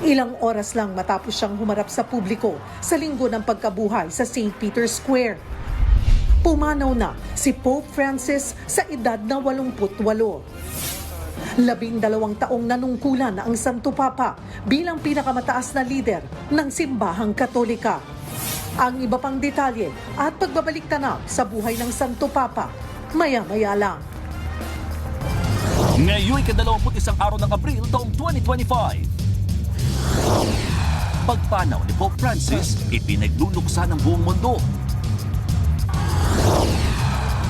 Ilang oras lang matapos siyang humarap sa publiko sa linggo ng pagkabuhay sa St. Peter's Square. Pumanaw na si Pope Francis sa edad na 88. 12 taong nanungkulan ang Santo Papa bilang pinakamataas na lider ng simbahang Katolika. Ang iba pang detalye at pagbabalik tanaw sa buhay ng Santo Papa, maya-maya lang. Ngayon'y ika-21 araw ng Abril taong 2025. Pagpanaw ni Pope Francis, ipinagluluksa ng buong mundo.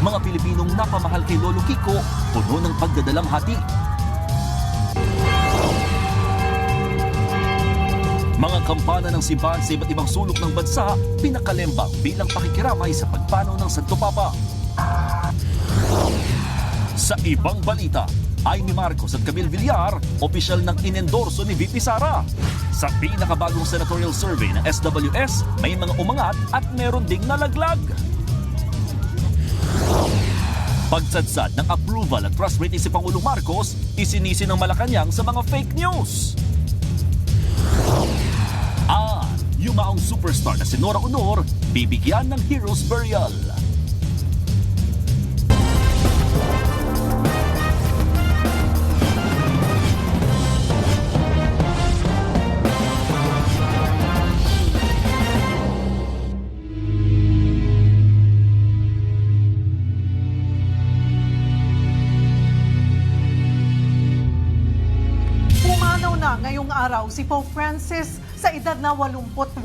Mga Pilipinong napamahal kay Lolo Kiko, puno ng pagdadalamhati. Mga kampana ng simbahan sa iba't ibang sulok ng bansa, pinakalembang bilang pakikiramay sa pagpanaw ng Santo Papa. Sa ibang balita, Amy Marcos at Camille Villar, opisyal ng inendorso ni VP Sara. Sa pinakabagong senatorial survey ng SWS, may mga umangat at meron ding nalaglag. Pagsadsad ng approval at trust rating si Pangulong Marcos, isinisi ng Malacanang sa mga fake news. Yumaong superstar na si Nora Honor, bibigyan ng Heroes Burial. Pumanaw na ngayong araw si Pope Francis sa edad na 88.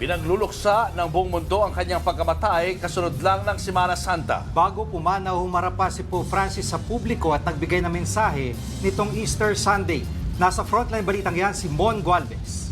Pinagluluksa ng buong mundo ang kanyang pagkamatay kasunod lang ng Semana Santa. Bago pumanaw, humarap pa si Pope Francis sa publiko at nagbigay ng mensahe nitong Easter Sunday. Nasa frontline balitang yan si Mon Gualvez.